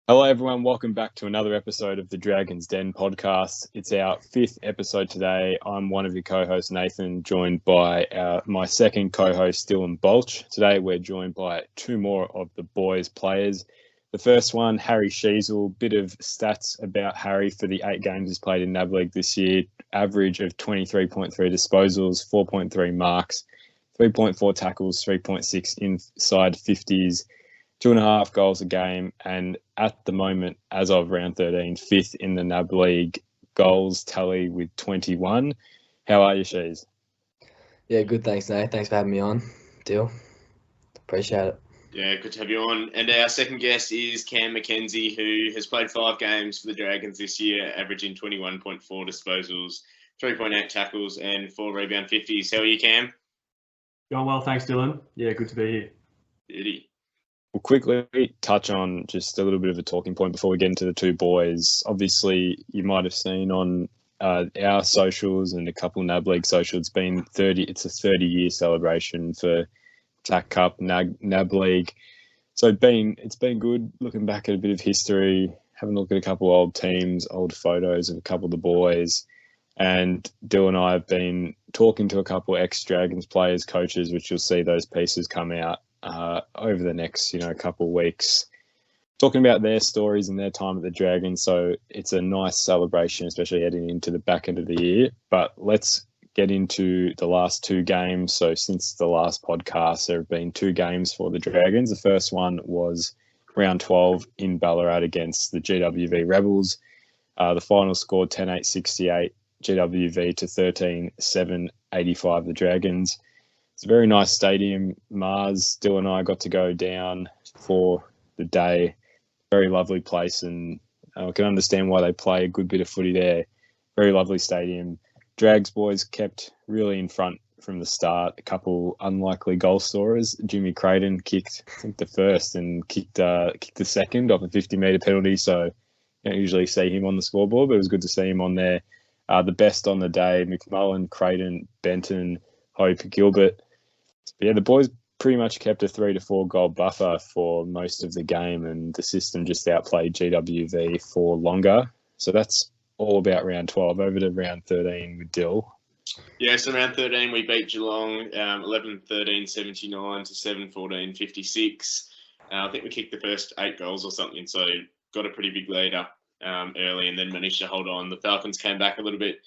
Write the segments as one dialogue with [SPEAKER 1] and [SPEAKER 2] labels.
[SPEAKER 1] Hello, everyone. Welcome back to another episode of the Dragons Den podcast. It's our 5th episode today. I'm one of your co-hosts, Nathan, joined by my second co-host, Dylan Bolch. Today, we're joined by two more of the boys' players. The first one, Harry Sheezel. Bit of stats about Harry for the 8 games he's played in NAB League this year. Average of 23.3 disposals, 4.3 marks, 3.4 tackles, 3.6 inside 50s. 2.5 goals a game, and at the moment, as of round 13, 5th in the NAB League goals tally with 21. How are you, Sheez?
[SPEAKER 2] Yeah, good. Thanks, Nate. Thanks for having me on, Dill. Appreciate it.
[SPEAKER 3] Yeah, good to have you on. And our second guest is Cam Mackenzie, who has played 5 games for the Dragons this year, averaging 21.4 disposals, 3.8 tackles, and 4 rebound 50s. How are you, Cam?
[SPEAKER 4] Going well, thanks, Dylan. Yeah, good to be here.
[SPEAKER 3] Beauty.
[SPEAKER 1] We'll quickly touch on just a little bit of a talking point before we get into the two boys. Obviously, you might have seen on our socials and a couple of NAB League socials, it's a 30-year celebration for TAC Cup, NAB League. So it's been good looking back at a bit of history, having a look at a couple of old teams, old photos of a couple of the boys. And Dill and I have been talking to a couple of ex-Dragons players, coaches, which you'll see those pieces come out over the next, couple of weeks, talking about their stories and their time at the Dragons. So it's a nice celebration, especially heading into the back end of the year. But let's get into the last 2 games. So since the last podcast, there have been 2 games for the Dragons. The first one was round 12 in Ballarat against the GWV Rebels. The final scored 10-8-68, GWV to 13-7-85 the Dragons. It's a very nice stadium. Mars, Dill and I got to go down for the day. Very lovely place, and I can understand why they play a good bit of footy there. Very lovely stadium. Drags boys kept really in front from the start. A couple unlikely goal scorers. Jimmy Creighton kicked, I think, the first and kicked the second off a 50-metre penalty, so you don't usually see him on the scoreboard, but it was good to see him on there. The best on the day, McMullen, Creighton, Benton, Hope, Gilbert. But yeah, the boys pretty much kept a 3 to 4 goal buffer for most of the game, and the system just outplayed GWV for longer. So that's all about round 12. Over to round 13 with Dill.
[SPEAKER 3] Yeah, so round 13 we beat Geelong 11-13, 79 to 7-14, 56. I think we kicked the first 8 goals or something, so got a pretty big lead up early and then managed to hold on. The Falcons came back a little bit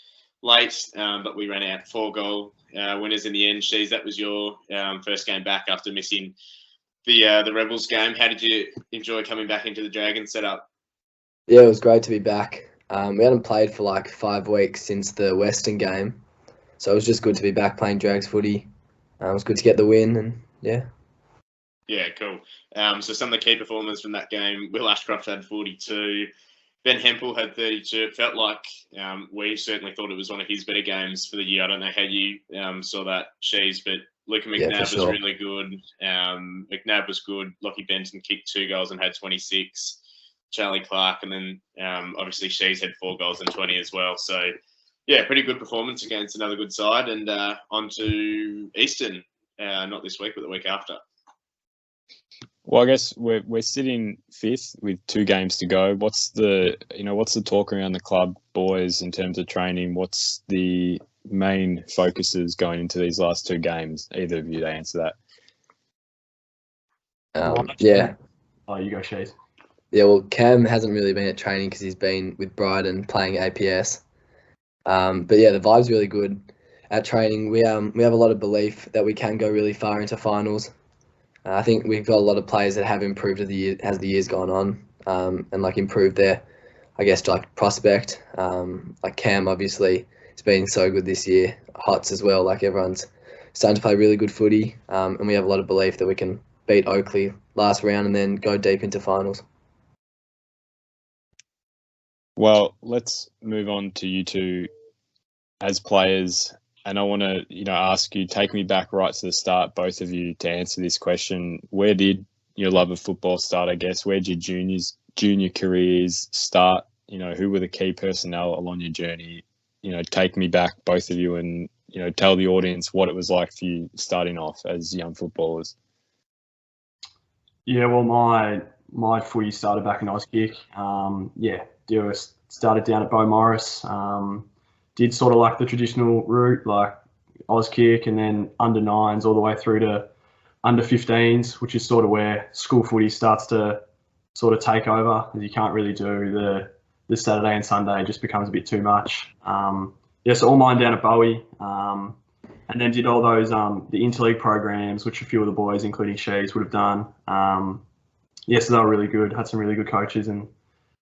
[SPEAKER 3] late, but we ran out 4-goal winners in the end. Sheez, that was your first game back after missing the Rebels game. How did you enjoy coming back into the Dragons setup?
[SPEAKER 2] Yeah, it was great to be back. We hadn't played for like 5 weeks since the Western game, so it was just good to be back playing Drags footy. It was good to get the win, and yeah.
[SPEAKER 3] Yeah, cool. So some of the key performers from that game, Will Ashcroft had 42. Ben Hempel had 32. It felt like we certainly thought it was one of his better games for the year. I don't know how you saw that, Sheez, but Luca McNabb was really good. McNabb was good. Lockie Benton kicked 2 goals and had 26. Charlie Clark, and then obviously Sheez had 4 goals and 20 as well. So, yeah, pretty good performance against another good side. And on to Eastern, not this week, but the week after.
[SPEAKER 1] Well, I guess we're sitting 5th with 2 games to go. What's the talk around the club, boys, in terms of training? What's the main focuses going into these last 2 games? Either of you to answer
[SPEAKER 2] that. Yeah.
[SPEAKER 4] Oh, you go, Sheez.
[SPEAKER 2] Yeah, well, Cam hasn't really been at training because he's been with Bryden playing APS. But yeah, the vibe's really good at training. We have a lot of belief that we can go really far into finals. I think we've got a lot of players that have improved as the year's gone on, and like improved their, I guess, like prospect. Like Cam, obviously, has been so good this year. Hots as well. Like everyone's starting to play really good footy, and we have a lot of belief that we can beat Oakley last round and then go deep into finals.
[SPEAKER 1] Well, let's move on to you two as players. And I want to, ask you, take me back right to the start, both of you, to answer this question. Where did your love of football start, I guess? Where did your junior careers start? Who were the key personnel along your journey? Take me back, both of you, and, tell the audience what it was like for you starting off as young footballers.
[SPEAKER 4] Yeah, well, my my footy started back in Auskick. Started down at Beau Morris. Did sort of like the traditional route, like Auskick, and then under 9s all the way through to under 15s, which is sort of where school footy starts to sort of take over, as you can't really do the Saturday and Sunday. It just becomes a bit too much. So all mine down at Bowie, and then did all those the interleague programs, which a few of the boys, including Sheezel, would have done. So they were really good. Had some really good coaches, and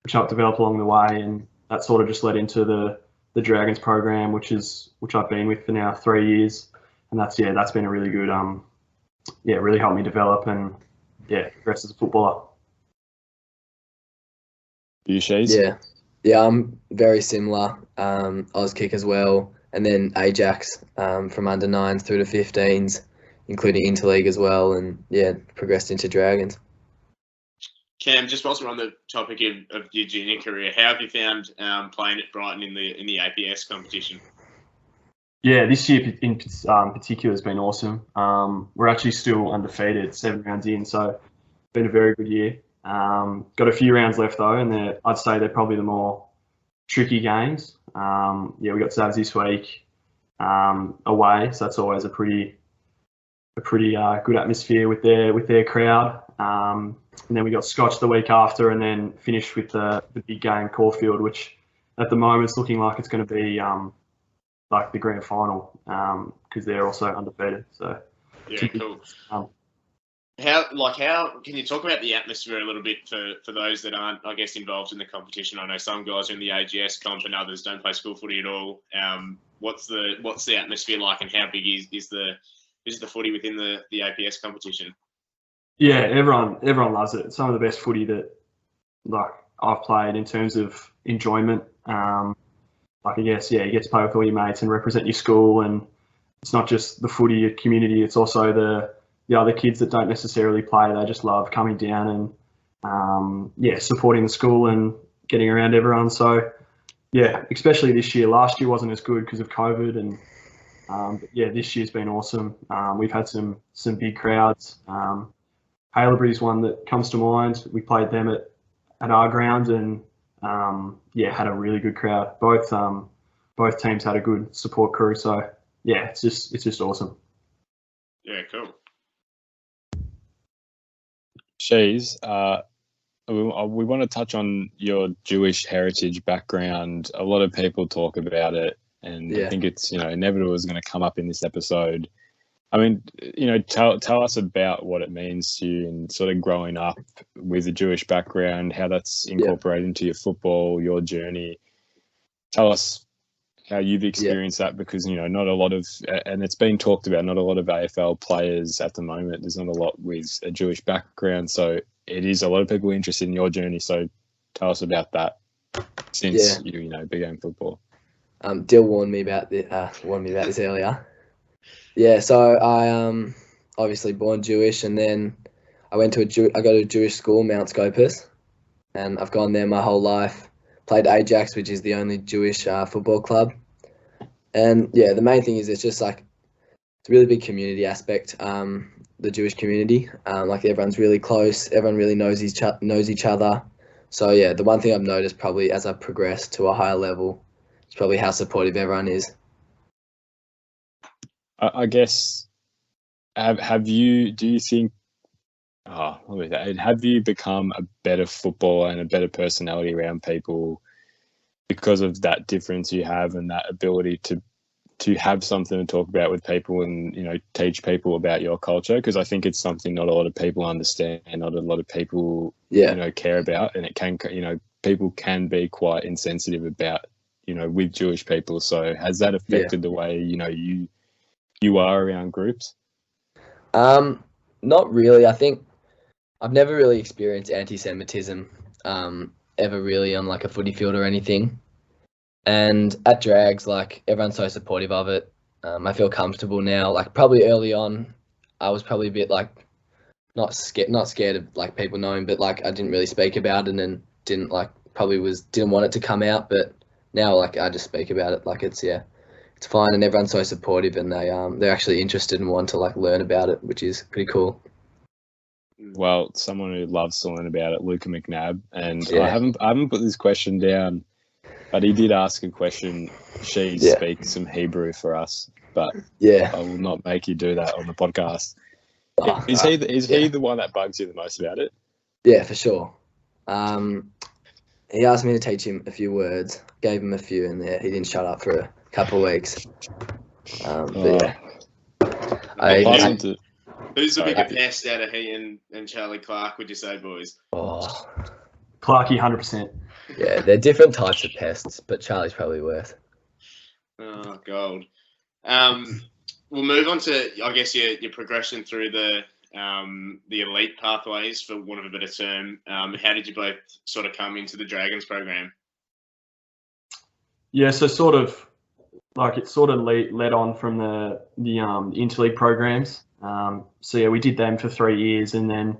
[SPEAKER 4] which helped develop along the way, and that sort of just led into the Dragons program, which I've been with for now 3 years, and that's been a really good really helped me develop and progress as a footballer.
[SPEAKER 1] You, Sheezel?
[SPEAKER 2] Yeah, I'm very similar. Auskick as well, and then Ajax from under 9s through to 15s, including interleague as well, and progressed into Dragons.
[SPEAKER 3] Cam, just whilst we're on the topic of your junior career, how have you found playing at Brighton in the APS competition?
[SPEAKER 4] Yeah, this year in particular has been awesome. We're actually still undefeated, 7 rounds in, so it's been a very good year. Got a few rounds left though, and I'd say they're probably the more tricky games. We got Savs this week away, so that's always a pretty good atmosphere with their crowd. And then we got Scotch the week after, and then finished with the big game Caulfield, which at the moment is looking like it's going to be like the grand final, because they're also undefeated. So
[SPEAKER 3] cool. How can you talk about the atmosphere a little bit for those that aren't, I guess, involved in the competition? I know some guys are in the AGS comp and others don't play school footy at all. What's the atmosphere like, and how big is the footy within the APS competition?
[SPEAKER 4] Yeah, everyone loves it. It's some of the best footy that I've played in terms of enjoyment. You get to play with all your mates and represent your school, and it's not just the footy community, it's also the other kids that don't necessarily play. They just love coming down and supporting the school and getting around everyone. So especially this year. Last year wasn't as good because of COVID, and this year's been awesome. We've had some big crowds. Haileybury's one that comes to mind. We played them at our ground, and had a really good crowd. Both teams had a good support crew. So it's just awesome.
[SPEAKER 3] Yeah, cool.
[SPEAKER 1] Sheezel, we want to touch on your Jewish heritage background. A lot of people talk about it, and I think it's inevitable is going to come up in this episode. I mean, tell us about what it means to you and sort of growing up with a Jewish background, how that's incorporated into your football, your journey. Tell us how you've experienced that, because, not a lot of, and it's been talked about, not a lot of AFL players at the moment. There's not a lot with a Jewish background. So it is a lot of people interested in your journey. So tell us about that since you began football.
[SPEAKER 2] Dill warned me about this earlier. Yeah, so I obviously born Jewish, and then I go to a Jewish school, Mount Scopus, and I've gone there my whole life. Played Ajax, which is the only Jewish football club, and the main thing is it's just it's a really big community aspect. The Jewish community, everyone's really close, everyone really knows each other. So the one thing I've noticed probably as I've progressed to a higher level is probably how supportive everyone is.
[SPEAKER 1] I guess, have you become a better footballer and a better personality around people because of that difference you have and that ability to have something to talk about with people and, teach people about your culture? Because I think it's something not a lot of people understand, not a lot of people, care about, and it can, people can be quite insensitive about, with Jewish people. So has that affected the way, you are around groups?
[SPEAKER 2] Not really. I think I've never really experienced anti-Semitism ever really on a footy field or anything. And at Drags, everyone's so supportive of it. I feel comfortable now. Probably early on, I was probably a bit not scared of people knowing, but I didn't really speak about it and didn't want it to come out. But now I just speak about it. It's fine, and everyone's so supportive, and they're actually interested and want to learn about it, which is pretty cool.
[SPEAKER 1] well, someone who loves to learn about it, Luca McNabb, and
[SPEAKER 2] Yeah.
[SPEAKER 1] I haven't put this question down, but he did ask a question. She speaks some Hebrew for us, but
[SPEAKER 2] Yeah.
[SPEAKER 1] I will not make you do that on the podcast.
[SPEAKER 2] Oh,
[SPEAKER 1] Is he the one that bugs you the most about it?
[SPEAKER 2] Yeah, for sure. He asked me to teach him a few words, gave him a few, and he didn't shut up for a couple of weeks. But yeah.
[SPEAKER 3] Who's the bigger pest out of he and Charlie Clark, would you say, boys?
[SPEAKER 2] Oh,
[SPEAKER 4] Clarkie, 100%.
[SPEAKER 2] Yeah, they're different types of pests, but Charlie's probably worse.
[SPEAKER 3] Oh, gold. We'll move on to, I guess, your progression through the elite pathways, for want of a better term. How did you both sort of come into the Dragons program?
[SPEAKER 4] Yeah, so sort of led on from the interleague programs. So yeah, we did them for 3 years, and then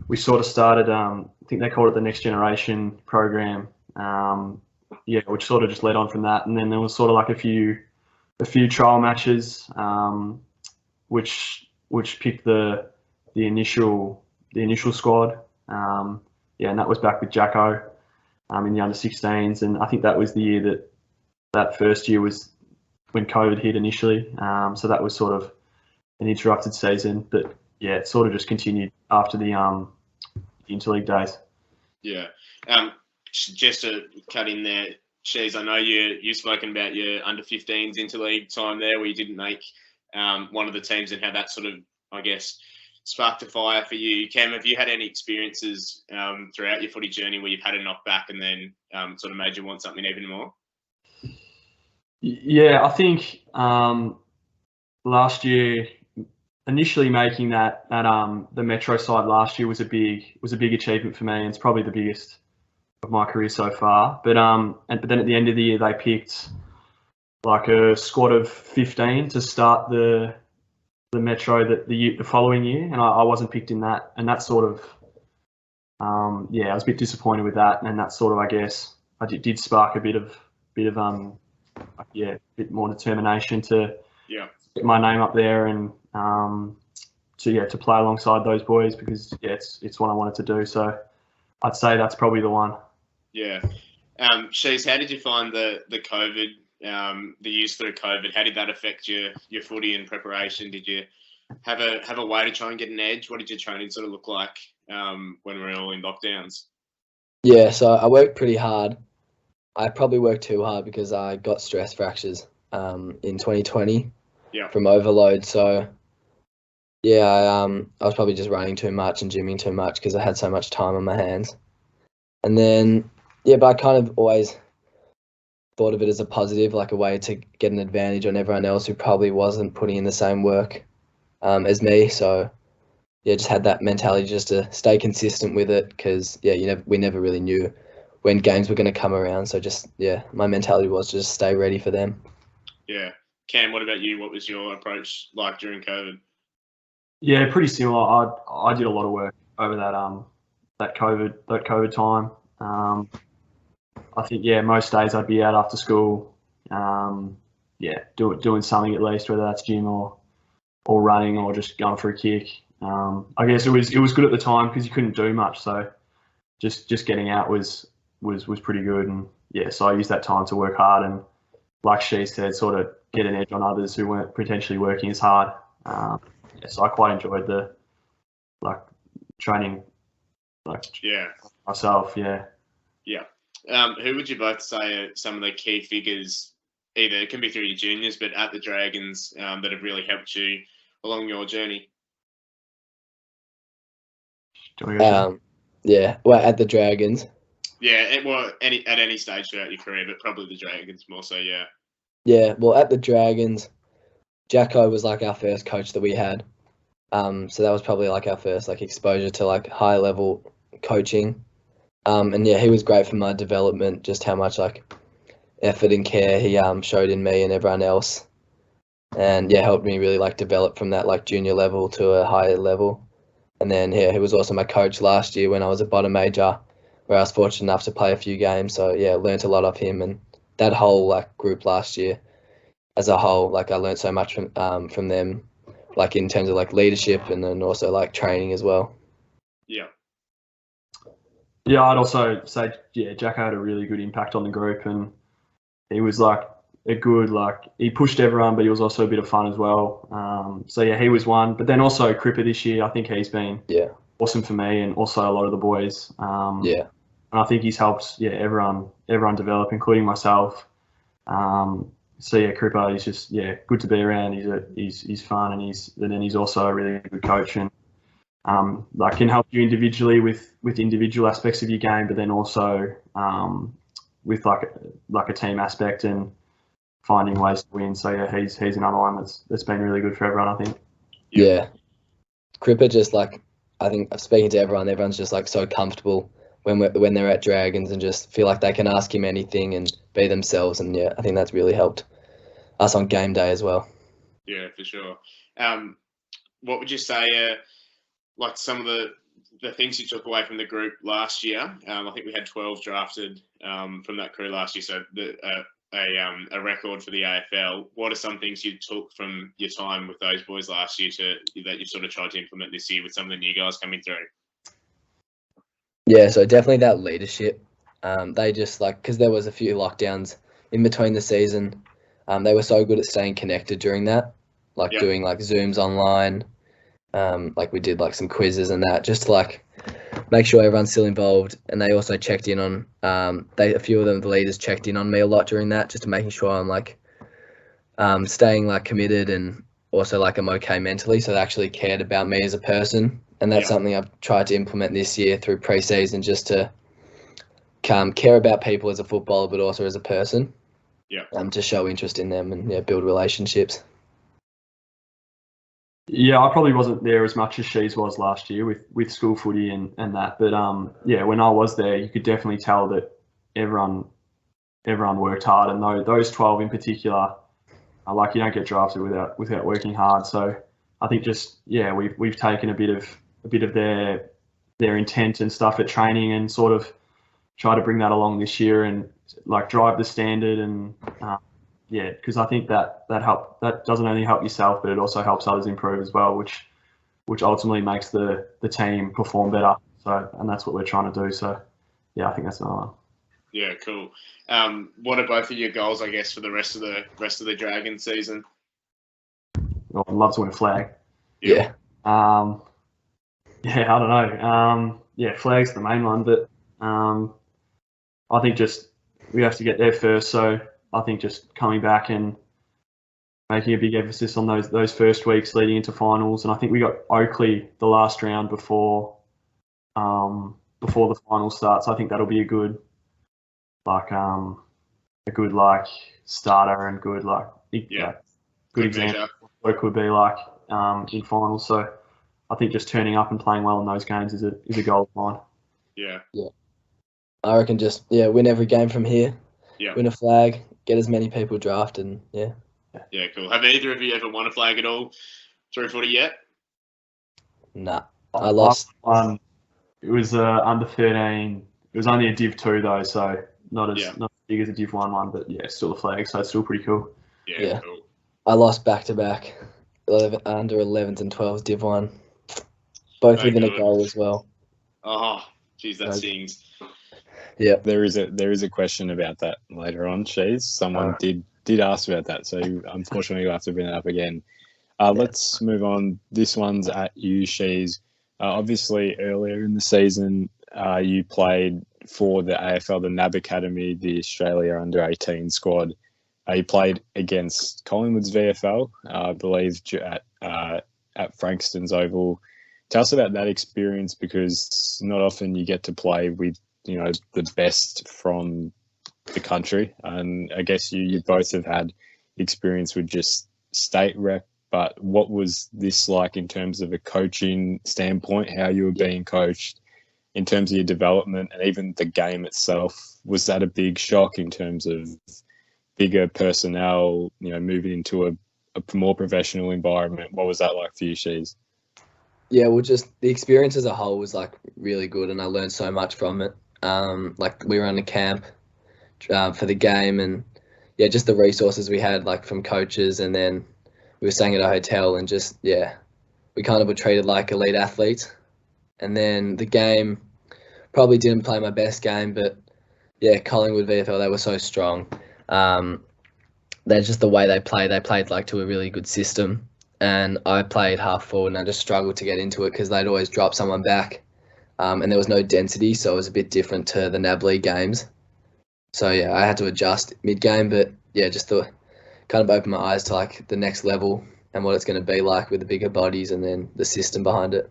[SPEAKER 4] we sort of started. I think they called it the Next Generation program. Which sort of just led on from that, and then there was sort of like a few trial matches, which picked the initial squad. And that was back with Jacko in the under-16s, and I think that was the year that first year was when COVID hit initially. So that was sort of an interrupted season, but yeah, it sort of just continued after the interleague days. Yeah.
[SPEAKER 3] Just to cut in there, Sheez, I know you've spoken about your under-15s interleague time there, where you didn't make one of the teams, and how that sort of, I guess, sparked a fire for you. Cam, have you had any experiences throughout your footy journey where you've had a knock back and then sort of made you want something even more?
[SPEAKER 4] Yeah, I think last year, initially making that the Metro side last year was a big achievement for me, and it's probably the biggest of my career so far. But then at the end of the year, they picked like a squad of 15 to start the Metro the following year, and I wasn't picked in that, and that sort of I was a bit disappointed with that, and that sort of, I guess, did spark a bit more determination to get my name up there, and to play alongside those boys, because it's what I wanted to do. So I'd say that's probably the one.
[SPEAKER 3] Yeah. Sheez, how did you find the COVID, the use through COVID? How did that affect your footy and preparation? Did you have a way to try and get an edge? What did your training sort of look like when we were all in lockdowns?
[SPEAKER 2] Yeah, so I worked pretty hard. I probably worked too hard because I got stress fractures in 2020 from overload. So yeah, I was probably just running too much and gymming too much because I had so much time on my hands. And then but I kind of always thought of it as a positive, like a way to get an advantage on everyone else who probably wasn't putting in the same work as me. So just had that mentality just to stay consistent with it, because we never really knew when games were going to come around. So my mentality was just stay ready for them.
[SPEAKER 3] Yeah. Cam, what about you? What was your approach like during COVID?
[SPEAKER 4] Yeah, pretty similar. I did a lot of work over that COVID time. I think most days I'd be out after school. Doing something at least, whether that's gym or running or just going for a kick. I guess it was good at the time because you couldn't do much, so just getting out was pretty good. And so I used that time to work hard, and like she said, sort of get an edge on others who weren't potentially working as hard. So I quite enjoyed the training myself.
[SPEAKER 3] Who would you both say are some of the key figures, either it can be through your juniors, but at the Dragons, that have really helped you along your journey?
[SPEAKER 2] Well, at the Dragons.
[SPEAKER 3] At any stage throughout your career, but probably the Dragons more so.
[SPEAKER 2] Well, at the Dragons, Jacko was like our first coach that we had. So that was probably like our first exposure to high level coaching. And he was great for my development, just how much effort and care he showed in me and everyone else. And helped me really develop from that junior level to a higher level. And then he was also my coach last year when I was a bottom major, where I was fortunate enough to play a few games. So learnt a lot of him, and that whole group last year as a whole, I learnt so much from them, in terms of leadership, and then also training as well.
[SPEAKER 3] Yeah.
[SPEAKER 4] Yeah, I'd also say, Jacko had a really good impact on the group, and he was like a good, he pushed everyone, but he was also a bit of fun as well. So yeah, he was one. But then also Cripper this year, I think he's been awesome for me, and also a lot of the boys. And I think he's helped everyone develop, including myself. So yeah, Cripper is just good to be around. He's fun, and he's also a really good coach, and can help you individually with individual aspects of your game, but then also with like a team aspect and finding ways to win. So yeah, he's another one that's been really good for everyone, I think.
[SPEAKER 2] Yeah. Cripper just I think speaking to everyone's just so comfortable when they're at Dragons and just feel like they can ask him anything and be themselves, and I think that's really helped us on game day as well.
[SPEAKER 3] Yeah, for sure. What would you say some of the things you took away from the group last year? I think we had 12 drafted from that crew last year, so a record for the AFL. What are some things you took from your time with those boys last year that you've sort of tried to implement this year with some of the new guys coming through?
[SPEAKER 2] Yeah, so definitely that leadership. They just because there was a few lockdowns in between the season. They were so good at staying connected during that, doing Zooms online. We did some quizzes and that, just to make sure everyone's still involved. And they also checked in on a few of them, the leaders, checked in on me a lot during that, just to making sure I'm staying committed, and also I'm okay mentally. So they actually cared about me as a person, and that's something I've tried to implement this year through pre-season, just to care about people as a footballer, but also as a person. Yeah. To show interest in them and build relationships.
[SPEAKER 4] Yeah, I probably wasn't there as much as Sheezel was last year with school footy and that. But when I was there, you could definitely tell that everyone worked hard, and those 12 in particular, you don't get drafted without working hard. So I think we've taken a bit of their intent and stuff at training, and sort of try to bring that along this year, and drive the standard, and because I think that doesn't only help yourself, but it also helps others improve as well, which ultimately makes the team perform better. So, and that's what we're trying to do. So yeah, I think that's another one.
[SPEAKER 3] Yeah, cool. What are both of your goals, I guess, for the rest of the Dragon season?
[SPEAKER 4] Well, I'd love to win a flag.
[SPEAKER 2] Yeah.
[SPEAKER 4] I don't know. Flag's the main one, but I think just we have to get there first. So I think just coming back and making a big emphasis on those first weeks leading into finals. And I think we got Oakley the last round before the final starts. I think that'll be a good starter, and good good example of what it could be in finals. So I think just turning up and playing well in those games is a goal of mine.
[SPEAKER 3] Yeah.
[SPEAKER 2] I reckon just win every game from here.
[SPEAKER 3] Yeah.
[SPEAKER 2] Win a flag, get as many people drafted, and
[SPEAKER 3] Yeah, cool. Have either of you ever won a flag at all through footy yet?
[SPEAKER 2] Nah. I lost
[SPEAKER 4] one. It was under 13. It was only a Div 2 though, so not as big as a Div 1 one, but still a flag, so it's still pretty cool.
[SPEAKER 3] Yeah. Cool.
[SPEAKER 2] I lost back-to-back, under 11s and 12s Div 1. Both within a goal as well.
[SPEAKER 3] Oh, geez, that stings.
[SPEAKER 2] Yeah.
[SPEAKER 1] There is a question about that later on, Sheezel. Someone did ask about that, so unfortunately you'll have to bring it up again. Let's move on. This one's at you, Sheezel. Obviously, earlier in the season, you played for the AFL, the NAB Academy, the Australia Under-18 squad. You played against Collingwood's VFL, I believe, at Frankston's Oval. Tell us about that experience, because not often you get to play with the best from the country, and I guess you both have had experience with just state rep. But what was this like in terms of a coaching standpoint? How you were being coached in terms of your development, and even the game itself? Was that a big shock in terms of bigger personnel? Moving into a more professional environment. What was that like for you, Sheezel?
[SPEAKER 2] Yeah, well, just the experience as a whole was really good, and I learned so much from it. We were on a camp for the game, and just the resources we had from coaches, and then we were staying at a hotel, and just we kind of were treated like elite athletes, And then the game, probably didn't play my best game, but yeah, Collingwood VFL, they were so strong. They're just the way they played like to a really good system. And I played half forward and I just struggled to get into it because they'd always drop someone back. And there was no density, so it was a bit different to the NAB League games. So yeah, I had to adjust mid-game, but yeah, just to kind of open my eyes to like the next level and what it's going to be like with the bigger bodies and then the system behind it.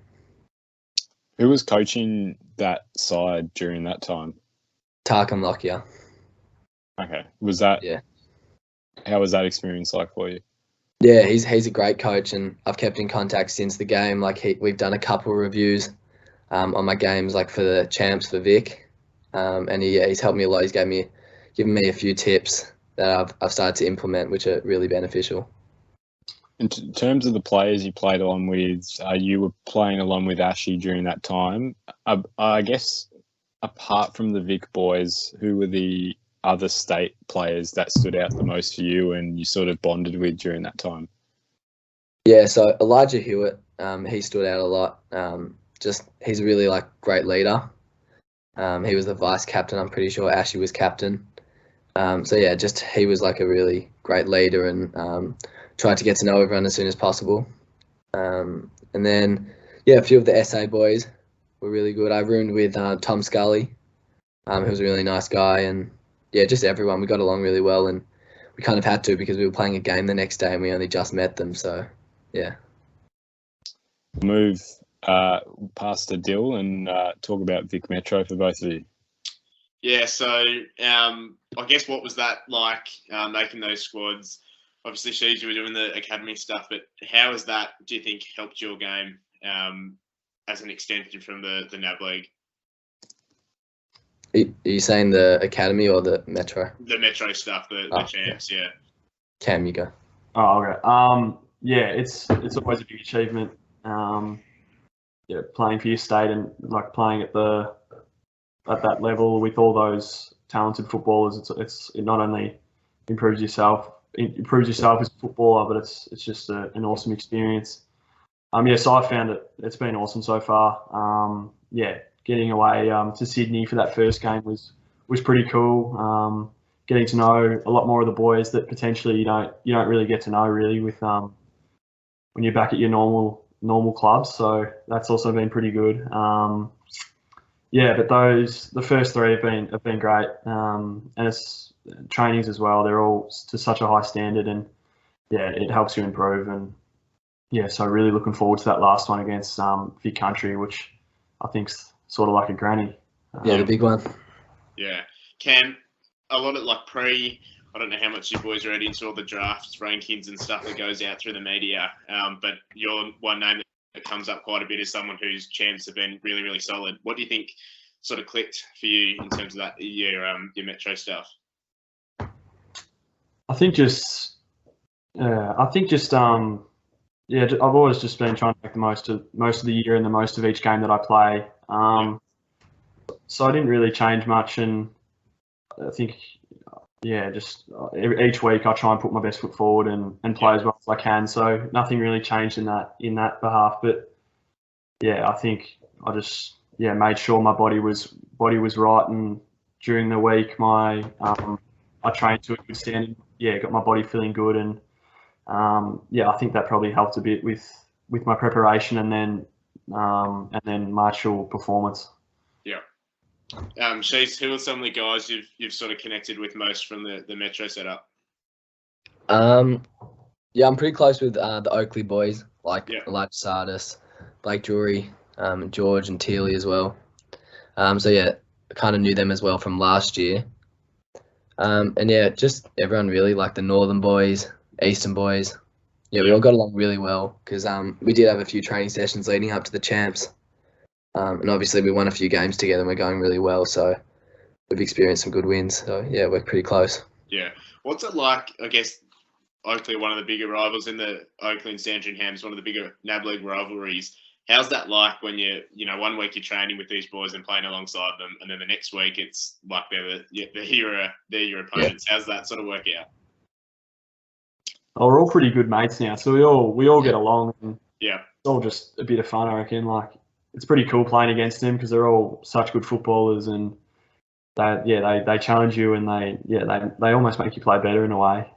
[SPEAKER 1] Who was coaching that side during that time?
[SPEAKER 2] Tarkham Lockyer.
[SPEAKER 1] Okay. Was that?
[SPEAKER 2] Yeah.
[SPEAKER 1] How was that experience like for you?
[SPEAKER 2] Yeah, he's a great coach, and I've kept in contact since the game. Like we've done a couple of reviews on my games, like for the champs for Vic, and he's helped me a lot. He's given me a few tips that I've started to implement, which are really beneficial.
[SPEAKER 1] In terms of the players you played along with, you were playing along with Ashy during that time. I guess apart from the Vic boys, who were the other state players that stood out the most for you and you sort of bonded with during that time?
[SPEAKER 2] Yeah, so Elijah Hewitt, he stood out a lot. He's a really like great leader. He was the vice captain. I'm pretty sure Ashy was captain. So yeah, just he was like a really great leader and tried to get to know everyone as soon as possible. And then yeah, a few of the SA boys were really good. I roomed with Tom Scully, who was a really nice guy, and yeah, just everyone. We got along really well, and we kind of had to because we were playing a game the next day and we only just met them. So yeah.
[SPEAKER 1] Move past the Dill and talk about Vic Metro for both of you.
[SPEAKER 3] Yeah, so I guess what was that like making those squads? Obviously, Sheezel, you were doing the academy stuff, but how has that, do you think, helped your game as an extension from the NAB League?
[SPEAKER 2] Are you saying the academy or the Metro?
[SPEAKER 3] The Metro stuff, the champs, yeah.
[SPEAKER 2] Cam, you go.
[SPEAKER 4] Oh, okay. Yeah, it's always a big achievement. Yeah, playing for your state and like playing at that level with all those talented footballers. It not only improves yourself as a footballer, but it's just an awesome experience. So I found it's been awesome so far. Getting away to Sydney for that first game was pretty cool. Getting to know a lot more of the boys that potentially you don't really get to know really with when you're back at your normal clubs. So that's also been pretty good. But the first three have been great, and it's trainings as well. They're all to such a high standard, and yeah, it helps you improve. And yeah, so really looking forward to that last one against Vic Country, which I think's sort of like a granny.
[SPEAKER 2] The big one.
[SPEAKER 3] Yeah, Cam, a lot of like I don't know how much you boys are into all the drafts, rankings and stuff that goes out through the media, but you're one name that comes up quite a bit as someone whose champs have been really, really solid. What do you think sort of clicked for you in terms of that your Metro stuff?
[SPEAKER 4] I've always just been trying to make the most of the year and the most of each game that I play. So I didn't really change much, and I think just each week I try and put my best foot forward and play as well as I can. So nothing really changed in that behalf. But yeah, I think I just made sure my body was right, and during the week I trained to a good standard. Yeah, got my body feeling good, and I think that probably helped a bit with my preparation and then my actual performance. Yeah.
[SPEAKER 3] Sheezel, who are some of the guys you've sort of connected with most from the Metro setup?
[SPEAKER 2] I'm pretty close with the Oakley boys, like Elijah Sardis, Blake Drury, George and Teely as well. I kind of knew them as well from last year. Just everyone really, like the Northern boys, Eastern boys. Yeah, we all got along really well because we did have a few training sessions leading up to the champs. And obviously we won a few games together and we're going really well. So we've experienced some good wins. So yeah, we're pretty close.
[SPEAKER 3] Yeah. What's it like, I guess, Oakley, one of the bigger rivals in the Oakley and Sandringhams, one of the bigger NAB League rivalries. How's that like when one week you're training with these boys and playing alongside them, and then the next week it's like they're your opponents? Yeah. How's that sort of work out?
[SPEAKER 4] Oh, we're all pretty good mates now, so we all get along. And it's all just a bit of fun, I reckon. Like it's pretty cool playing against them because they're all such good footballers, and they challenge you, and they almost make you play better in a way.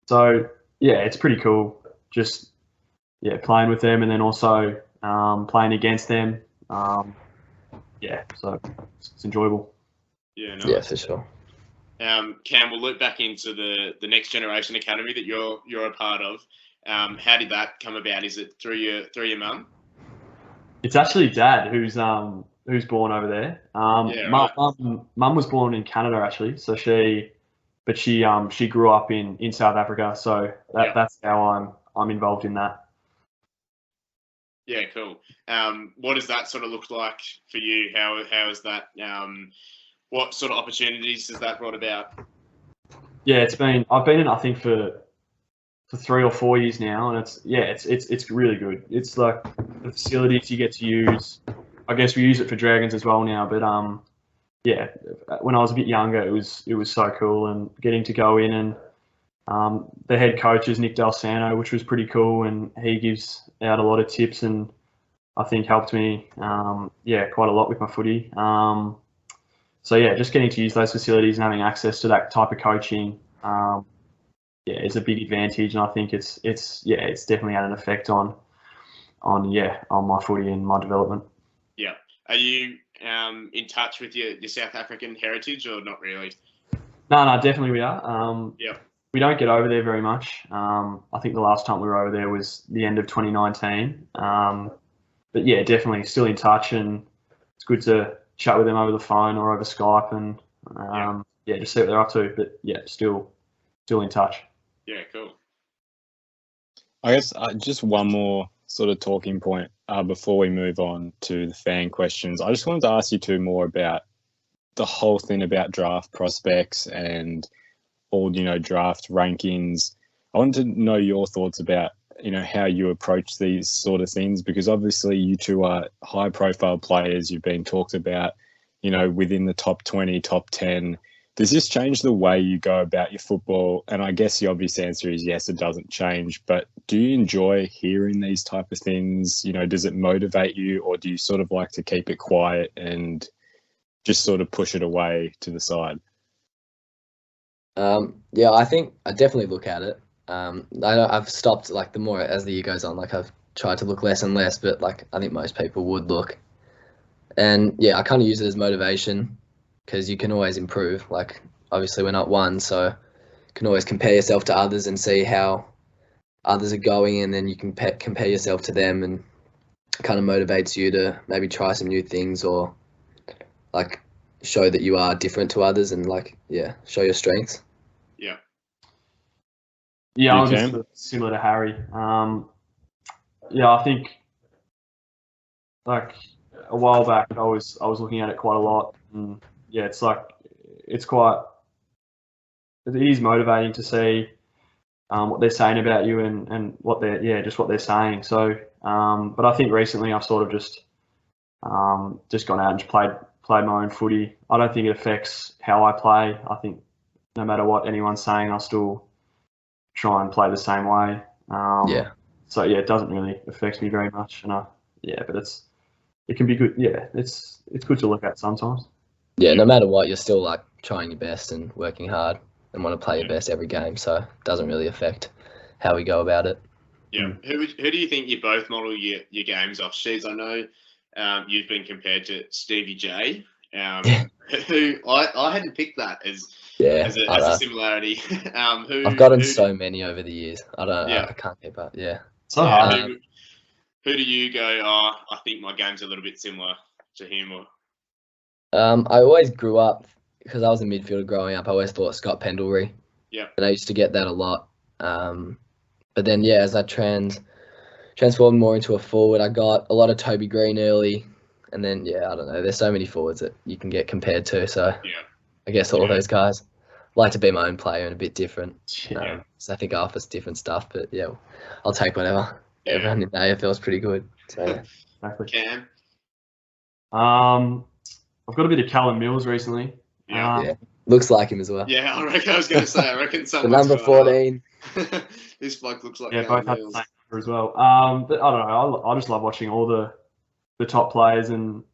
[SPEAKER 4] So yeah, it's pretty cool. Just playing with them, and then also playing against them. So it's enjoyable.
[SPEAKER 3] Yeah, nice.
[SPEAKER 2] Yeah, for sure.
[SPEAKER 3] Cam, we'll look back into the Next Generation Academy that you're a part of. How did that come about? Is it through your mum?
[SPEAKER 4] It's actually Dad who's born over there. Mum was born in Canada actually, so she grew up in South Africa, so that's how I'm involved in that.
[SPEAKER 3] Yeah, cool. What does that sort of look like for you? How is that? What sort of opportunities has that brought about? Yeah,
[SPEAKER 4] I've been in, I think, for 3 or 4 years now, and it's really good. It's like the facilities you get to use. I guess we use it for Dragons as well now, but when I was a bit younger, it was so cool, and getting to go in, and the head coach is Nick Dalsano, which was pretty cool, and he gives out a lot of tips, and I think helped me quite a lot with my footy. Just getting to use those facilities and having access to that type of coaching is a big advantage, and I think it's definitely had an effect on my footy and my development.
[SPEAKER 3] Yeah. Are you in touch with your South African heritage, or not really?
[SPEAKER 4] No, definitely we are. We don't get over there very much. I think the last time we were over there was the end of 2019. But yeah, definitely still in touch, and it's good to chat with them over the phone or over Skype, and just see what they're up to. But yeah, still in touch.
[SPEAKER 3] Yeah, cool.
[SPEAKER 1] I guess just one more sort of talking point before we move on to the fan questions. I just wanted to ask you two more about the whole thing about draft prospects and all, draft rankings. I wanted to know your thoughts about, how you approach these sort of things, because obviously you two are high profile players. You've been talked about, within the top 20, top 10. Does this change the way you go about your football? And I guess the obvious answer is yes, it doesn't change. But do you enjoy hearing these type of things? Does it motivate you, or do you sort of like to keep it quiet and just sort of push it away to the side?
[SPEAKER 2] I think I definitely look at it. I've stopped, the more as the year goes on, I've tried to look less and less, but I think most people would look. And I kind of use it as motivation, because you can always improve. Obviously we're not one, so you can always compare yourself to others and see how others are going, and then you can compare yourself to them, and it kind of motivates you to maybe try some new things, or show that you are different to others, and show your strengths.
[SPEAKER 4] I'm just similar to Harry. I think a while back I was looking at it quite a lot, and it is motivating to see what they're saying about you, and what they're saying. So but I think recently I've sort of just gone out and played my own footy. I don't think it affects how I play. I think no matter what anyone's saying, I'll still try and play the same way. So it doesn't really affect me very much, and but it can be good. It's good to look at sometimes.
[SPEAKER 2] No matter what, you're still trying your best and working hard and want to play your best every game, so it doesn't really affect how we go about it.
[SPEAKER 3] Who do you think you both model your games off? Sheezel, I know you've been compared to Stevie J, who I hadn't picked that as a similarity.
[SPEAKER 2] I've gotten so many over the years. I can't keep up.
[SPEAKER 4] So hard.
[SPEAKER 3] Who do you go, I think my game's a little bit similar to him? Or
[SPEAKER 2] I always grew up, because I was a midfielder growing up, I always thought Scott Pendlebury. And I used to get that a lot. But then, as I transformed more into a forward, I got a lot of Toby Green early. And then, I don't know, there's so many forwards that you can get compared to. So I guess all of those guys. Like to be my own player and a bit different. So I think I offer different stuff, but I'll take whatever. Everyone in the AFL is pretty good. So
[SPEAKER 4] Exactly.
[SPEAKER 3] Cam?
[SPEAKER 4] I've got a bit of Callum Mills recently.
[SPEAKER 2] Looks like him as well.
[SPEAKER 3] I was going to say, I reckon
[SPEAKER 2] the number 14.
[SPEAKER 3] This bloke looks like
[SPEAKER 4] both
[SPEAKER 3] Callum
[SPEAKER 4] have
[SPEAKER 3] Mills.
[SPEAKER 4] the same number as well. But I don't know. I just love watching all the the top players and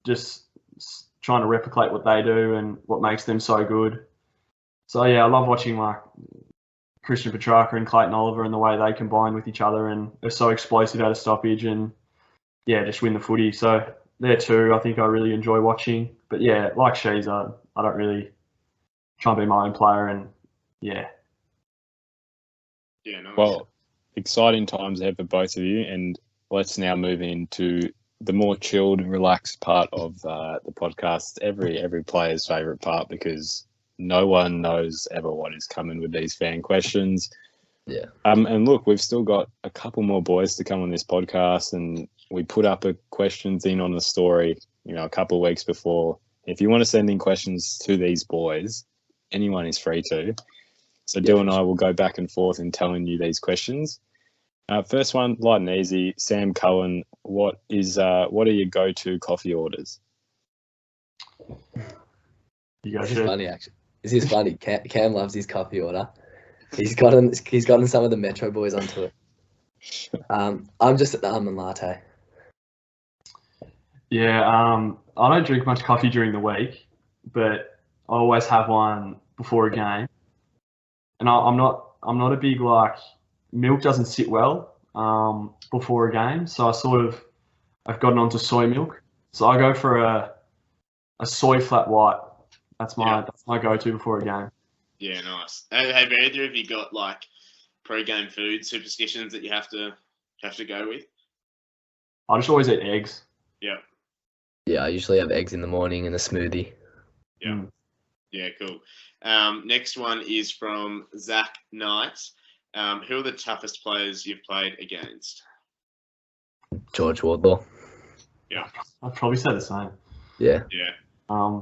[SPEAKER 4] just trying to replicate what they do and what makes them so good. So yeah, I love watching like Christian Petrarca and Clayton Oliver and the way they combine with each other and are so explosive out of stoppage and yeah, just win the footy. So they're two I think I really enjoy watching. But yeah, like Sheezel, I don't really try and be my own player and yeah.
[SPEAKER 3] Yeah, nice.
[SPEAKER 1] Well, exciting times ahead for both of you, and let's now move into the more chilled and relaxed part of the podcast. Every player's favourite part, because no one knows ever what is coming with these fan questions.
[SPEAKER 2] Yeah.
[SPEAKER 1] And look, we've still got a couple more boys to come on this podcast, and we put up a questions in on the story, a couple of weeks before. If you want to send in questions to these boys, anyone is free to. So Dill and I will go back and forth in telling you these questions. First one, light and easy. Sam Cullen, what are your go-to coffee orders?
[SPEAKER 2] This is funny, actually. This is funny. Cam loves his coffee order. He's gotten some of the Metro boys onto it. I'm just at the almond latte.
[SPEAKER 4] Yeah, I don't drink much coffee during the week, but I always have one before a game. And I'm not a big milk doesn't sit well before a game, so I've gotten onto soy milk. So I go for a soy flat white. That's my go-to before a game.
[SPEAKER 3] Yeah, nice. Have either of you got pre-game food superstitions that you have to go with?
[SPEAKER 4] I just always eat eggs.
[SPEAKER 3] Yeah.
[SPEAKER 2] Yeah, I usually have eggs in the morning and a smoothie.
[SPEAKER 3] Yeah. Yeah, cool. Next one is from Zach Knight. Who are the toughest players you've played against?
[SPEAKER 2] George Wardlaw.
[SPEAKER 3] Yeah.
[SPEAKER 4] I'd probably say the same.
[SPEAKER 2] Yeah.
[SPEAKER 3] Yeah.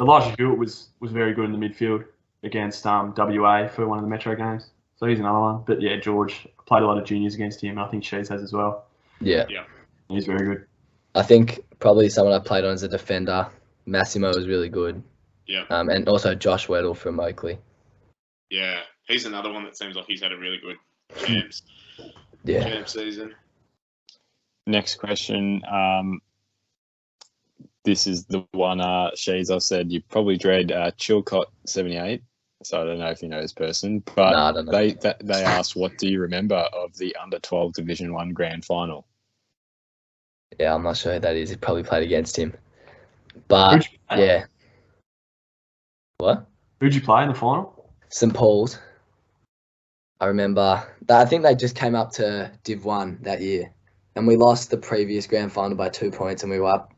[SPEAKER 4] Elijah Hewitt was very good in the midfield against WA for one of the Metro games. So he's another one. But yeah, George, played a lot of juniors against him. I think Sheezel has as well.
[SPEAKER 2] Yeah.
[SPEAKER 3] Yeah.
[SPEAKER 4] He's very good.
[SPEAKER 2] I think probably someone I played on as a defender, Massimo, was really good.
[SPEAKER 3] Yeah.
[SPEAKER 2] And also Josh Weddle from Oakley.
[SPEAKER 3] Yeah. He's another one that seems like he's had a really good champs season.
[SPEAKER 1] Next question. This is the one, Sheezel said you probably dread Chilcott78. So I don't know if you know this person, but
[SPEAKER 2] no, I don't know.
[SPEAKER 1] They asked, what do you remember of the under-12 Division 1 grand final?
[SPEAKER 2] Yeah, I'm not sure who that is. He probably played against him. But, yeah. What?
[SPEAKER 4] Who'd you play in the final?
[SPEAKER 2] St. Paul's. I remember. I think they just came up to Div 1 that year. And we lost the previous grand final by 2 points, and we were up.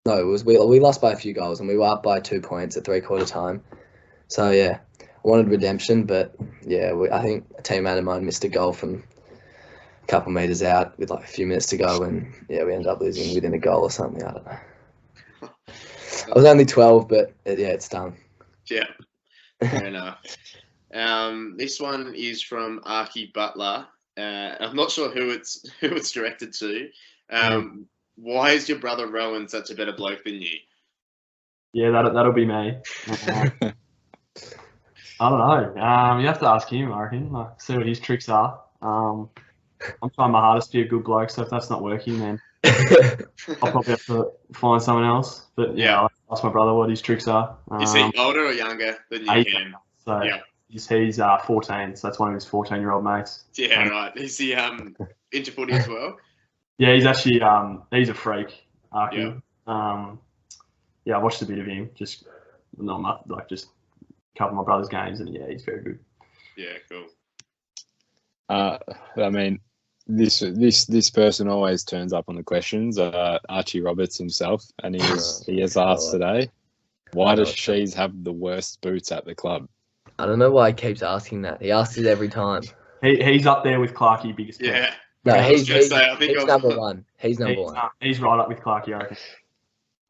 [SPEAKER 2] No, we lost by a few goals, and we were up by 2 points at three-quarter time. So, yeah, I wanted redemption, but, yeah, I think a teammate of mine missed a goal from a couple metres out with a few minutes to go, and, yeah, we ended up losing within a goal or something. I don't know. I was only 12, but, yeah, it's done.
[SPEAKER 3] Yeah, fair enough. This one is from Archie Butler. I'm not sure who it's directed to. Why is your brother Rowan such a better bloke than you?
[SPEAKER 4] Yeah, that'll be me. I don't know. You have to ask him, I reckon. See what his tricks are. I'm trying my hardest to be a good bloke, so if that's not working, then I'll probably have to find someone else. But yeah, I'll ask my brother what his tricks are.
[SPEAKER 3] Is he older or younger than you? Him?
[SPEAKER 4] So he's 14, so that's one of his 14-year-old mates.
[SPEAKER 3] Yeah, right. Is he into footy as well?
[SPEAKER 4] Yeah, he's actually he's a freak. Yeah, I watched a bit of him, just not much, just a couple of my brother's games, and yeah, he's very good.
[SPEAKER 3] Yeah, cool.
[SPEAKER 1] I mean, this person always turns up on the questions. Archie Roberts himself, and he has asked today, why does Sheezel have the worst boots at the club?
[SPEAKER 2] I don't know why he keeps asking that. He asks it every time.
[SPEAKER 4] He's up there with Clarkey, biggest player.
[SPEAKER 3] Yeah.
[SPEAKER 2] No, he's number one. He's number one.
[SPEAKER 4] He's right up with Clarkey, I reckon.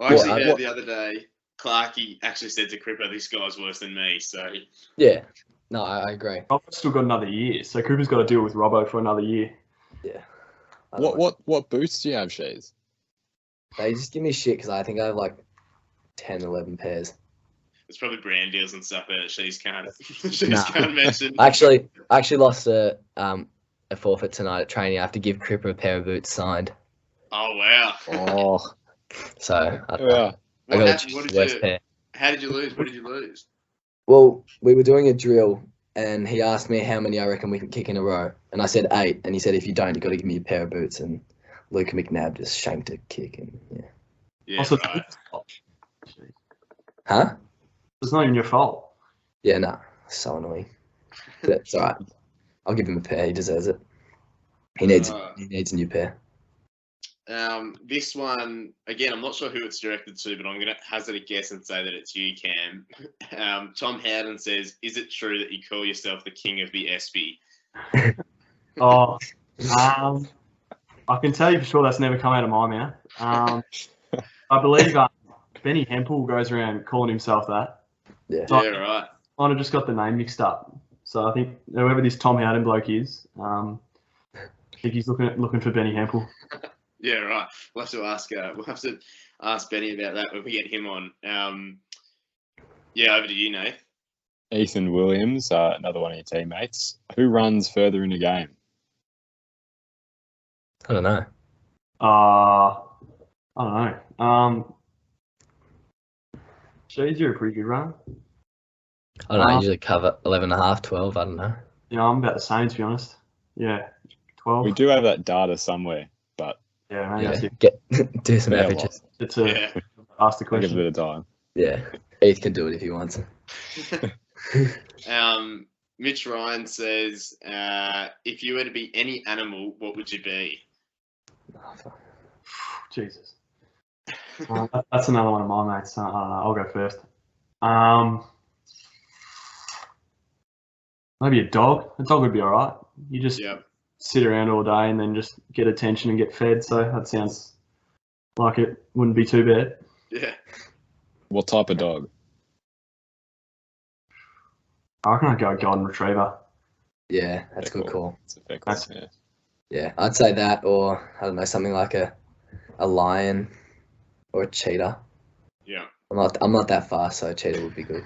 [SPEAKER 3] I actually heard the other day, Clarkey actually said to Cripper, this guy's worse than me, so...
[SPEAKER 2] Yeah. No, I agree.
[SPEAKER 4] Robbo's still got another year, so Cooper's got to deal with Robbo for another year.
[SPEAKER 2] Yeah.
[SPEAKER 1] What boots do you have, Sheezel?
[SPEAKER 2] They just give me shit because I think I have 10, 11 pairs.
[SPEAKER 3] It's probably brand deals and stuff that can't mention.
[SPEAKER 2] I actually lost a forfeit tonight at training. I have to give Cripper a pair of boots signed.
[SPEAKER 3] Oh wow.
[SPEAKER 1] Oh,
[SPEAKER 2] So I don't know.
[SPEAKER 1] yeah.
[SPEAKER 2] I
[SPEAKER 3] What
[SPEAKER 2] got to
[SPEAKER 3] happened?
[SPEAKER 2] choose West Pair.
[SPEAKER 3] How did you lose? What did you lose?
[SPEAKER 2] Well, we were doing a drill, and he asked me how many I reckon we can kick in a row, and I said 8, and he said if you don't, you got to give me a pair of boots. And Luke McNabb just shanked a kick, and yeah.
[SPEAKER 3] Yeah,
[SPEAKER 4] Also,
[SPEAKER 3] right.
[SPEAKER 2] Huh?
[SPEAKER 4] it's not even your fault.
[SPEAKER 2] Yeah, no, so annoying. But it's all right. I'll give him a pair. He deserves it. He needs a new pair.
[SPEAKER 3] This one again, I'm not sure who it's directed to, but I'm gonna hazard a guess and say that it's you, Cam. Tom Howden says, "Is it true that you call yourself the king of the SB?"
[SPEAKER 4] Oh, I can tell you for sure that's never come out of my mouth. I believe Benny Hempel goes around calling himself that.
[SPEAKER 2] Yeah.
[SPEAKER 3] Yeah, right.
[SPEAKER 4] I just got the name mixed up. So I think whoever this Tom Howden bloke is, I think he's looking for Benny Hempel.
[SPEAKER 3] Yeah, right. We'll have to ask Benny about that when we get him on. Yeah, over to you, Nate.
[SPEAKER 1] Ethan Williams, another one of your teammates. Who runs further in the game?
[SPEAKER 2] I don't know.
[SPEAKER 4] I don't know. Sheezel, you're a pretty good run.
[SPEAKER 2] I don't know. I usually cover 11.5, 12. I don't know.
[SPEAKER 4] Yeah, I'm about the same, to be honest. Yeah, 12.
[SPEAKER 1] We do have that data somewhere, but
[SPEAKER 4] Yeah, maybe
[SPEAKER 2] Yeah.
[SPEAKER 4] that's it.
[SPEAKER 2] Do some
[SPEAKER 1] Yeah,
[SPEAKER 2] averages.
[SPEAKER 4] It's
[SPEAKER 3] Yeah.
[SPEAKER 4] ask the
[SPEAKER 1] I'll give it a
[SPEAKER 4] question.
[SPEAKER 1] bit of time.
[SPEAKER 2] Yeah. Heath can do it if he wants.
[SPEAKER 3] Mitch Ryan says, if you were to be any animal, what would you be?
[SPEAKER 4] Jesus. That's another one of my mates. I'll go first. Maybe a dog. A dog would be all right. You just sit around all day and then just get attention and get fed. So that sounds like it wouldn't be too bad.
[SPEAKER 3] Yeah.
[SPEAKER 1] What type of dog?
[SPEAKER 4] I reckon I'd go a golden retriever.
[SPEAKER 2] Yeah, that's a good call.
[SPEAKER 1] It's a fair call. Yeah.
[SPEAKER 2] Yeah, I'd say that, or I don't know, something like a lion or a cheetah.
[SPEAKER 3] Yeah.
[SPEAKER 2] I'm not that fast, so a cheetah would be good.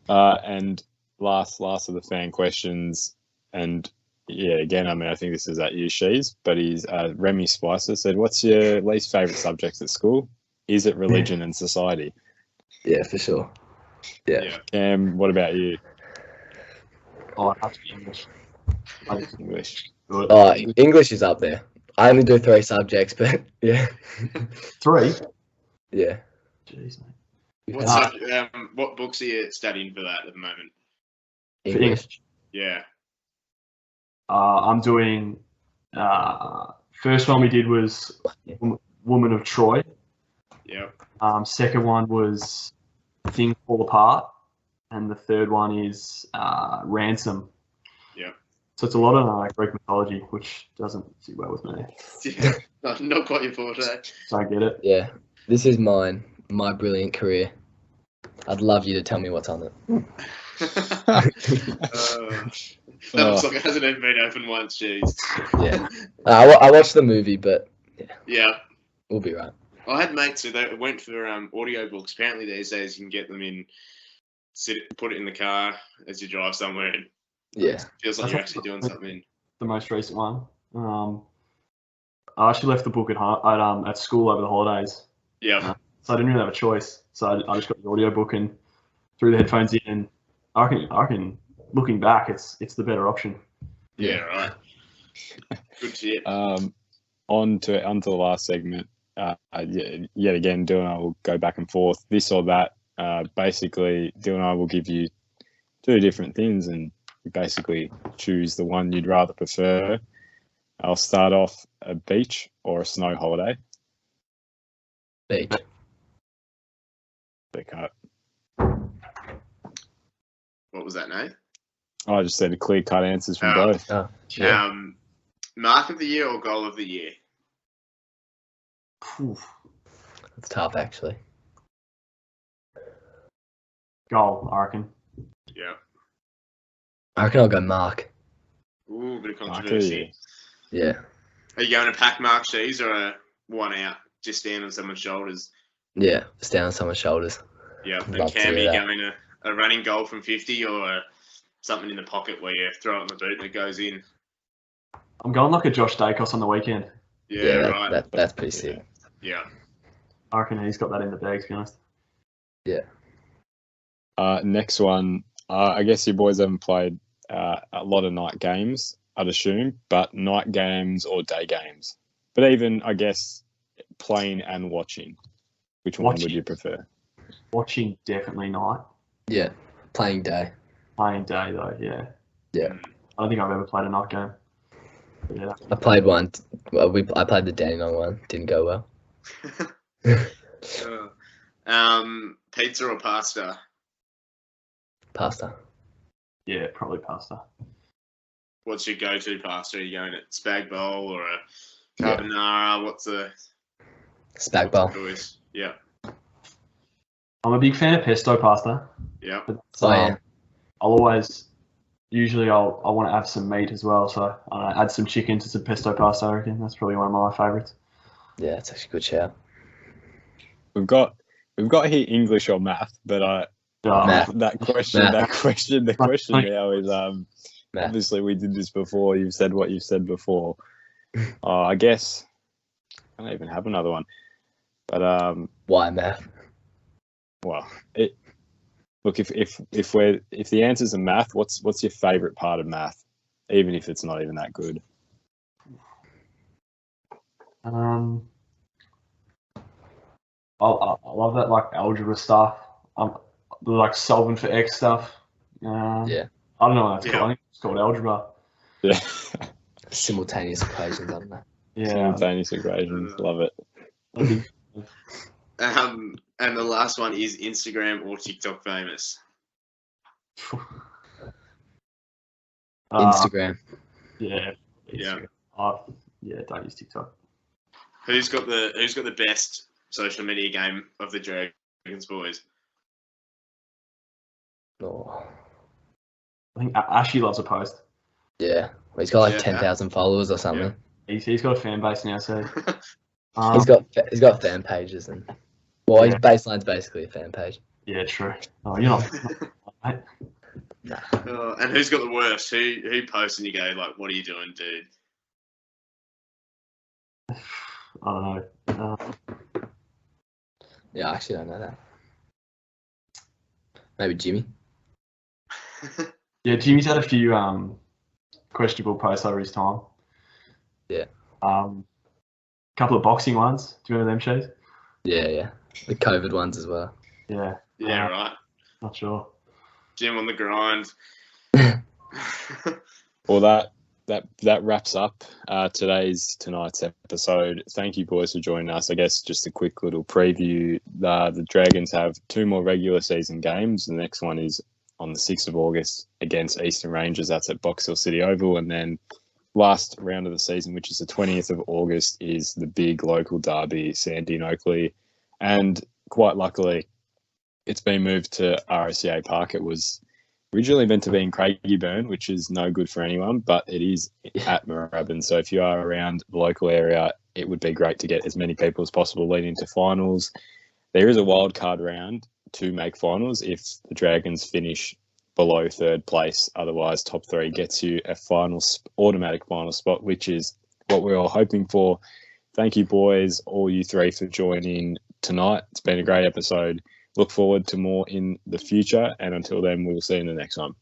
[SPEAKER 1] And last of the fan questions, and yeah, again, I mean, I think this is at you, Sheez, but he's Remy Spicer said, "What's your least favourite subjects at school? Is it religion and society?"
[SPEAKER 2] Yeah, for sure. Yeah.
[SPEAKER 1] Cam, what about you?
[SPEAKER 4] Oh, it has to be English.
[SPEAKER 1] English.
[SPEAKER 2] Oh, English is up there. I only do 3 subjects, but yeah.
[SPEAKER 4] 3?
[SPEAKER 2] Yeah.
[SPEAKER 4] Jeez, mate.
[SPEAKER 3] What books are you studying for that at the moment?
[SPEAKER 2] English.
[SPEAKER 3] Yeah.
[SPEAKER 4] I'm doing. First one we did was Woman of Troy.
[SPEAKER 3] Yeah.
[SPEAKER 4] Second one was Things Fall Apart, and the third one is Ransom.
[SPEAKER 3] Yeah.
[SPEAKER 4] So it's a lot of Greek mythology, which doesn't sit well with me.
[SPEAKER 3] Yeah. Not quite your forte.
[SPEAKER 4] Don't get it.
[SPEAKER 2] Yeah. This is my brilliant career. I'd love you to tell me what's on it.
[SPEAKER 3] That looks like it hasn't even been open once, jeez.
[SPEAKER 2] Yeah. I watched the movie, but
[SPEAKER 3] Yeah.
[SPEAKER 2] We'll be right.
[SPEAKER 3] I had mates who they went for audio books. Apparently these days you can get them in, put it in the car as you drive somewhere. And
[SPEAKER 2] Yeah.
[SPEAKER 3] feels like you're actually doing something.
[SPEAKER 4] The most recent one. I actually left the book at school over the holidays.
[SPEAKER 3] Yeah.
[SPEAKER 4] So I didn't really have a choice. So I just got the audio book and threw the headphones in. And I reckon looking back, it's the better option.
[SPEAKER 3] Yeah, right. Good shit.
[SPEAKER 1] On to the last segment. Yet again, Dylan and I will go back and forth, this or that. Basically, Dylan and I will give you 2 different things, and you basically choose the one you'd rather prefer. I'll start off: a beach or a snow holiday.
[SPEAKER 2] Beach.
[SPEAKER 1] Big cut.
[SPEAKER 3] What was that, Nate?
[SPEAKER 1] I just said clear cut answers from both.
[SPEAKER 2] Oh, yeah.
[SPEAKER 3] Mark of the year or goal of the year?
[SPEAKER 2] It's tough, actually.
[SPEAKER 4] Goal, I reckon.
[SPEAKER 3] Yeah.
[SPEAKER 2] I reckon I'll go Mark.
[SPEAKER 3] Ooh, bit of controversy.
[SPEAKER 2] Yeah.
[SPEAKER 3] Are you going to pack Mark Shees or a one out? Just stand on someone's shoulders?
[SPEAKER 2] Yeah, stand on someone's shoulders.
[SPEAKER 3] Yeah.
[SPEAKER 2] Love
[SPEAKER 3] And
[SPEAKER 2] to
[SPEAKER 3] Cam,
[SPEAKER 2] do
[SPEAKER 3] are you
[SPEAKER 2] that.
[SPEAKER 3] going a running goal from 50 or something in the pocket where you throw it in the boot and it goes in?
[SPEAKER 4] I'm going like a Josh Dacos on the weekend.
[SPEAKER 3] Yeah, right.
[SPEAKER 2] That's pretty sick.
[SPEAKER 3] Yeah.
[SPEAKER 4] I reckon he's got that in the bag, to be honest.
[SPEAKER 1] Next one. I guess you boys haven't played a lot of night games, I'd assume, but night games or day games. But even, I guess, playing and watching. Which one would you prefer?
[SPEAKER 4] Watching, definitely night.
[SPEAKER 2] Yeah, playing day.
[SPEAKER 4] Playing day, though, yeah.
[SPEAKER 2] Yeah.
[SPEAKER 4] I don't think I've ever played a night game. But yeah.
[SPEAKER 2] I played one. Well, I played the Dandenong one. Didn't go
[SPEAKER 3] well. Pizza or pasta?
[SPEAKER 2] Pasta.
[SPEAKER 4] Yeah, probably pasta.
[SPEAKER 3] What's your go-to pasta? Are you going at spag bowl or a carbonara? What's the
[SPEAKER 2] spag bowl?
[SPEAKER 3] Choice? Yeah.
[SPEAKER 4] I'm a big fan of pesto pasta.
[SPEAKER 3] Yeah.
[SPEAKER 4] But,
[SPEAKER 2] yeah.
[SPEAKER 4] I'll want to add some meat as well. So add some chicken to some pesto pasta. I reckon that's probably one of my favourites.
[SPEAKER 2] Yeah, it's actually a good shout.
[SPEAKER 1] We've got here English or math, but
[SPEAKER 2] Math.
[SPEAKER 1] the question now is
[SPEAKER 2] Math.
[SPEAKER 1] obviously we did this before. You've said what you've said before. I guess I don't even have another one. But
[SPEAKER 2] why math?
[SPEAKER 1] Well, look, if the answers are math, what's your favourite part of math, even if it's not even that good?
[SPEAKER 4] I love that like algebra stuff. Like solving for X stuff.
[SPEAKER 2] Yeah.
[SPEAKER 4] I don't know what that's called. I think it's called algebra.
[SPEAKER 1] Yeah.
[SPEAKER 2] Simultaneous equations, I don't know.
[SPEAKER 4] Yeah.
[SPEAKER 1] Simultaneous equations. Love it.
[SPEAKER 3] And the last one is Instagram or TikTok famous.
[SPEAKER 2] Instagram.
[SPEAKER 4] Yeah.
[SPEAKER 3] Yeah.
[SPEAKER 4] Don't use TikTok.
[SPEAKER 3] Who's got the best social media game of the Dragons boys?
[SPEAKER 2] Oh.
[SPEAKER 4] I think Ashy loves a post.
[SPEAKER 2] Yeah. Well, he's got like 10,000 followers or something.
[SPEAKER 4] Yeah. He's got a fan base now, so
[SPEAKER 2] he's got fan pages his baseline's basically a fan page.
[SPEAKER 4] Yeah, true. Oh, you're not.
[SPEAKER 2] Nah.
[SPEAKER 3] And who's got the worst? Who posts and you go like, "What are you doing, dude?"
[SPEAKER 4] I don't know.
[SPEAKER 2] Yeah, I actually don't know that. Maybe Jimmy.
[SPEAKER 4] Yeah, Jimmy's had a few questionable posts over his time.
[SPEAKER 2] Yeah.
[SPEAKER 4] Couple of boxing ones. Do you remember them, Sheezel?
[SPEAKER 2] Yeah. The COVID ones as well.
[SPEAKER 4] Yeah.
[SPEAKER 3] Yeah, right.
[SPEAKER 4] Not sure.
[SPEAKER 3] Jim on the grind.
[SPEAKER 1] Well, that wraps up tonight's episode. Thank you, boys, for joining us. I guess just a quick little preview. The Dragons have 2 more regular season games. The next one is on the 6th of August against Eastern Rangers. That's at Box Hill City Oval. And then last round of the season, which is the 20th of August, is the big local derby, Sandy and Oakley. And quite luckily, it's been moved to ROCA Park. It was originally meant to be in Craigieburn, which is no good for anyone, but it is at Moorabbin. So if you are around the local area, it would be great to get as many people as possible leading into finals. There is a wild card round to make finals if the Dragons finish below 3rd place. Otherwise, top 3 gets you a automatic final spot, which is what we're all hoping for. Thank you, boys, all you 3 for joining tonight. It's been a great episode. Look forward to more in the future. And until then, we'll see you in the next one.